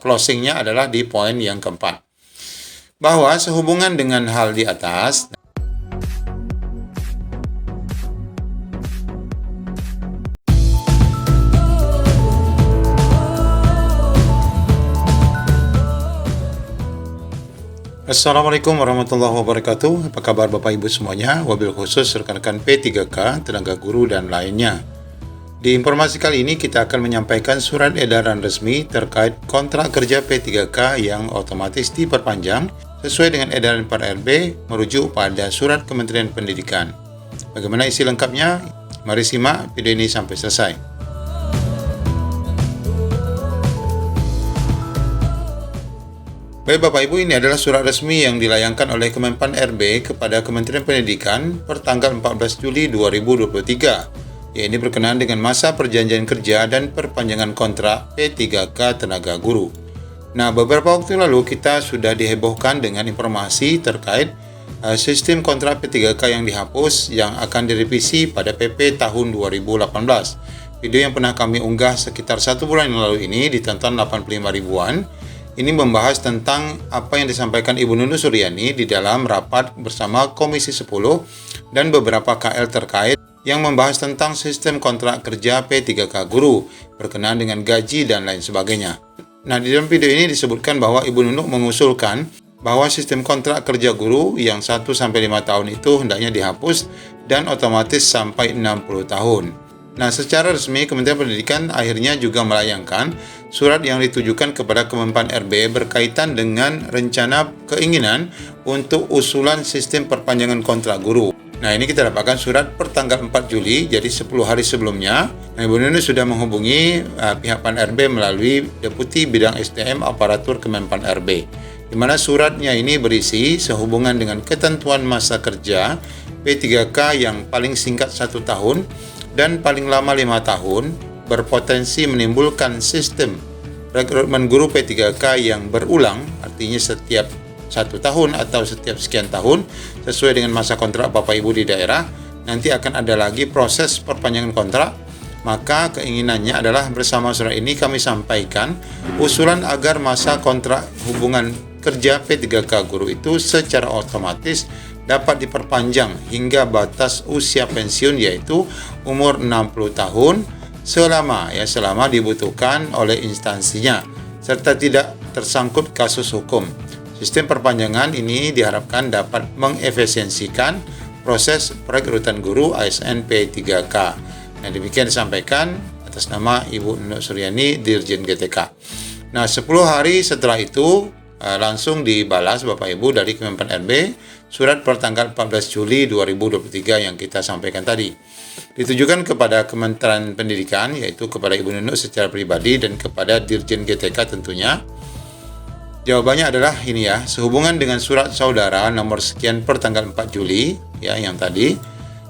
closingnya adalah di poin yang keempat. Bahwa sehubungan dengan hal di atas, Assalamualaikum warahmatullahi wabarakatuh. Apa kabar Bapak Ibu semuanya, wabil khusus rekan-rekan P3K, tenaga guru dan lainnya. Di informasi kali ini kita akan menyampaikan surat edaran resmi terkait kontrak kerja P3K yang otomatis diperpanjang sesuai dengan edaran 4RB merujuk pada surat Kementerian Pendidikan. Bagaimana isi lengkapnya? Mari simak video ini sampai selesai. Baik Bapak Ibu, ini adalah surat resmi yang dilayangkan oleh Kemenpan RB kepada Kementerian Pendidikan pertanggal 14 Juli 2023. Ini berkenaan dengan masa perjanjian kerja dan perpanjangan kontrak P3K tenaga guru. Nah, beberapa waktu lalu kita sudah dihebohkan dengan informasi terkait sistem kontrak P3K yang dihapus yang akan direvisi pada PP tahun 2018. Video yang pernah kami unggah sekitar 1 bulan yang lalu ini ditonton 85 ribuan. Ini membahas tentang apa yang disampaikan Ibu Nunu Suryani di dalam rapat bersama Komisi 10 dan beberapa KL terkait yang membahas tentang sistem kontrak kerja P3K guru berkenaan dengan gaji dan lain sebagainya. Nah, di dalam video ini disebutkan bahwa Ibu Nunu mengusulkan bahwa sistem kontrak kerja guru yang 1-5 tahun itu hendaknya dihapus dan otomatis sampai 60 tahun. Nah, secara resmi Kementerian Pendidikan akhirnya juga melayangkan surat yang ditujukan kepada Kemenpan RB berkaitan dengan rencana keinginan untuk usulan sistem perpanjangan kontrak guru. Nah, ini kita dapatkan surat pertanggal 4 Juli, jadi 10 hari sebelumnya. Nah, Ibu Nunu sudah menghubungi pihak Pan RB melalui Deputi Bidang SDM Aparatur Kemenpan RB, di mana suratnya ini berisi sehubungan dengan ketentuan masa kerja P3K yang paling singkat 1 tahun dan paling lama 5 tahun berpotensi menimbulkan sistem rekrutmen guru P3K yang berulang, artinya setiap 1 tahun atau setiap sekian tahun sesuai dengan masa kontrak Bapak Ibu di daerah. Nanti akan ada lagi proses perpanjangan kontrak. Maka keinginannya adalah bersama surat ini kami sampaikan usulan agar masa kontrak hubungan kerja P3K guru itu secara otomatis dapat diperpanjang hingga batas usia pensiun yaitu umur 60 tahun selama dibutuhkan oleh instansinya serta tidak tersangkut kasus hukum. Sistem perpanjangan ini diharapkan dapat mengefisiensikan proses perekrutan guru ASN P3K. Nah, demikian disampaikan atas nama Ibu Nunu Suryani, Dirjen GTK. Nah, 10 hari setelah itu langsung dibalas Bapak Ibu dari Kemenpan RB surat pertanggal 14 Juli 2023 yang kita sampaikan tadi. Ditujukan kepada Kementerian Pendidikan, yaitu kepada Ibu Nunu secara pribadi dan kepada Dirjen GTK tentunya. Jawabannya adalah ini ya, sehubungan dengan surat saudara nomor sekian pertanggal 4 Juli ya yang tadi,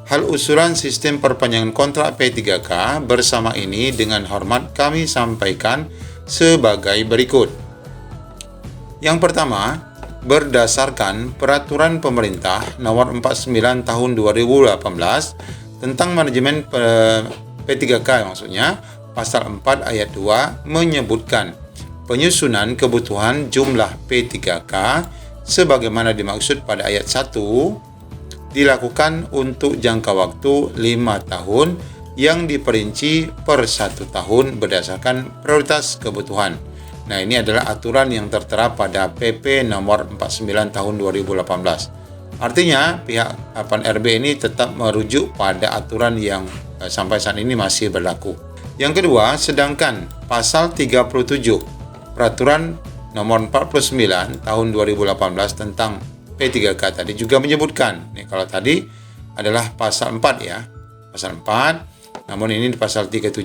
hal usulan sistem perpanjangan kontrak P3K bersama ini dengan hormat kami sampaikan sebagai berikut. Yang pertama, berdasarkan Peraturan Pemerintah Nomor 49 Tahun 2018 tentang manajemen P3K maksudnya, Pasal 4 Ayat 2 menyebutkan penyusunan kebutuhan jumlah P3K sebagaimana dimaksud pada ayat 1 dilakukan untuk jangka waktu 5 tahun yang diperinci per 1 tahun berdasarkan prioritas kebutuhan. Nah, ini adalah aturan yang tertera pada PP nomor 49 tahun 2018. Artinya, pihak Pan RB ini tetap merujuk pada aturan yang sampai saat ini masih berlaku. Yang kedua, sedangkan pasal 37 Peraturan nomor 49 tahun 2018 tentang P3K tadi juga menyebutkan, nih kalau tadi adalah pasal 4 ya, pasal 4, namun ini di pasal 37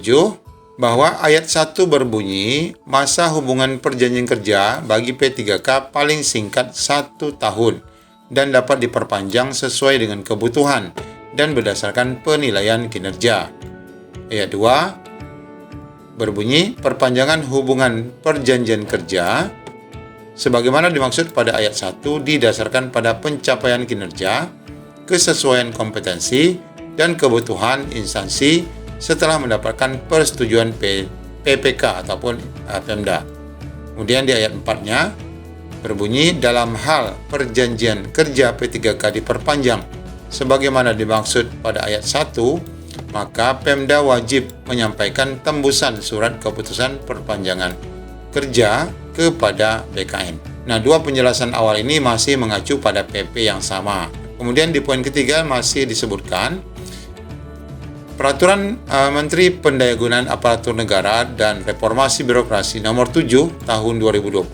bahwa ayat 1 berbunyi masa hubungan perjanjian kerja bagi P3K paling singkat 1 tahun dan dapat diperpanjang sesuai dengan kebutuhan dan berdasarkan penilaian kinerja. Ayat 2 berbunyi perpanjangan hubungan perjanjian kerja sebagaimana dimaksud pada ayat 1 didasarkan pada pencapaian kinerja, kesesuaian kompetensi, dan kebutuhan instansi setelah mendapatkan persetujuan PPK ataupun Pemda. Kemudian di ayat 4-nya berbunyi, dalam hal perjanjian kerja P3K diperpanjang sebagaimana dimaksud pada ayat 1, maka Pemda wajib menyampaikan tembusan surat keputusan perpanjangan kerja kepada BKN. Nah, dua penjelasan awal ini masih mengacu pada PP yang sama. Kemudian di poin ketiga masih disebutkan Peraturan Menteri Pendayagunaan Aparatur Negara dan Reformasi Birokrasi Nomor 7 Tahun 2020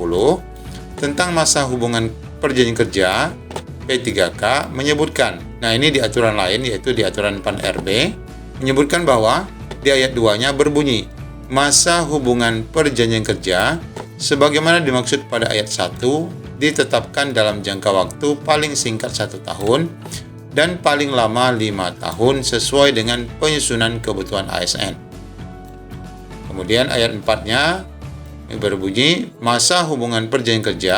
tentang masa hubungan perjanjian kerja P3K menyebutkan, nah ini di aturan lain yaitu di aturan PAN-RB, menyebutkan bahwa di ayat 2-nya berbunyi, masa hubungan perjanjian kerja sebagaimana dimaksud pada ayat 1 ditetapkan dalam jangka waktu paling singkat 1 tahun dan paling lama 5 tahun sesuai dengan penyusunan kebutuhan ASN. Kemudian ayat 4-nya berbunyi, masa hubungan perjanjian kerja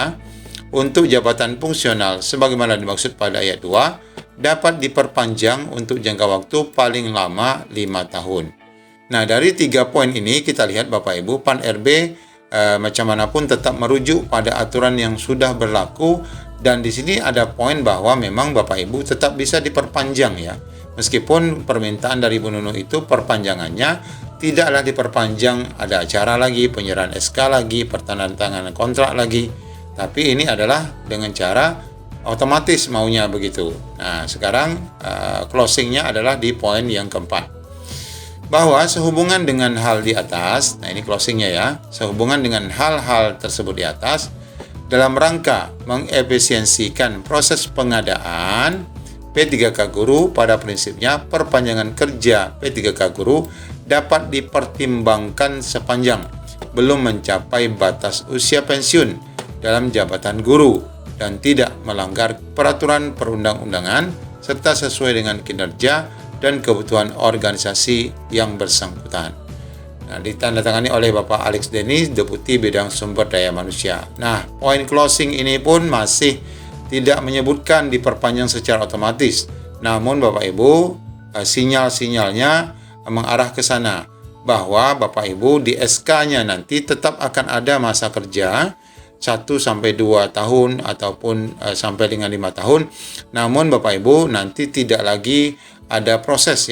untuk jabatan fungsional sebagaimana dimaksud pada ayat 2 dapat diperpanjang untuk jangka waktu paling lama 5 tahun. Nah, dari 3 poin ini kita lihat Bapak Ibu, PAN-RB macam manapun tetap merujuk pada aturan yang sudah berlaku, dan di sini ada poin bahwa memang Bapak Ibu tetap bisa diperpanjang ya. Meskipun permintaan dari Bu Nunung itu perpanjangannya tidaklah diperpanjang, ada acara lagi, penyerahan SK lagi, pertandatanganan kontrak lagi. Tapi ini adalah dengan cara otomatis maunya begitu. Nah, sekarang closingnya adalah di poin yang keempat. Bahwa sehubungan dengan hal di atas, nah ini closingnya ya, sehubungan dengan hal-hal tersebut di atas, dalam rangka mengefisiensikan proses pengadaan P3K Guru, pada prinsipnya perpanjangan kerja P3K Guru dapat dipertimbangkan sepanjang belum mencapai batas usia pensiun dalam jabatan guru dan tidak melanggar peraturan perundang-undangan serta sesuai dengan kinerja dan kebutuhan organisasi yang bersangkutan. Nah, ditandatangani oleh Bapak Alex Denny, Deputi Bidang Sumber Daya Manusia. Nah, poin closing ini pun masih tidak menyebutkan diperpanjang secara otomatis. Namun Bapak Ibu, sinyal-sinyalnya mengarah ke sana bahwa Bapak Ibu di SK-nya nanti tetap akan ada masa kerja 1-2 tahun ataupun sampai dengan 5 tahun. Namun Bapak Ibu nanti tidak lagi ada proses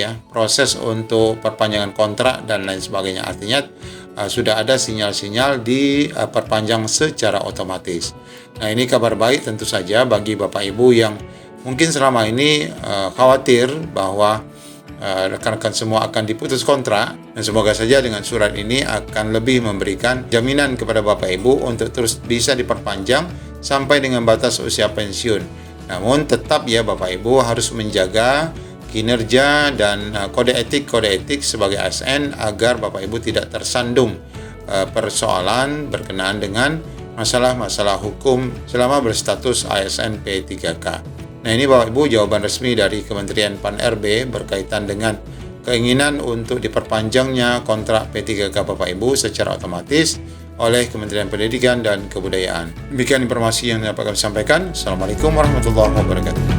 untuk perpanjangan kontrak dan lain sebagainya. Artinya sudah ada sinyal-sinyal diperpanjang secara otomatis. Nah, ini kabar baik tentu saja bagi Bapak Ibu yang mungkin selama ini khawatir bahwa rekan-rekan semua akan diputus kontrak, dan semoga saja dengan surat ini akan lebih memberikan jaminan kepada Bapak Ibu untuk terus bisa diperpanjang sampai dengan batas usia pensiun. Namun tetap ya Bapak Ibu harus menjaga kinerja dan kode etik sebagai ASN agar Bapak Ibu tidak tersandung persoalan berkenaan dengan masalah-masalah hukum selama berstatus ASN P3K. Nah, ini Bapak Ibu jawaban resmi dari Kementerian PAN-RB berkaitan dengan keinginan untuk diperpanjangnya kontrak P3K Bapak Ibu secara otomatis oleh Kementerian Pendidikan dan Kebudayaan. Demikian informasi yang dapat kami sampaikan. Assalamualaikum warahmatullahi wabarakatuh.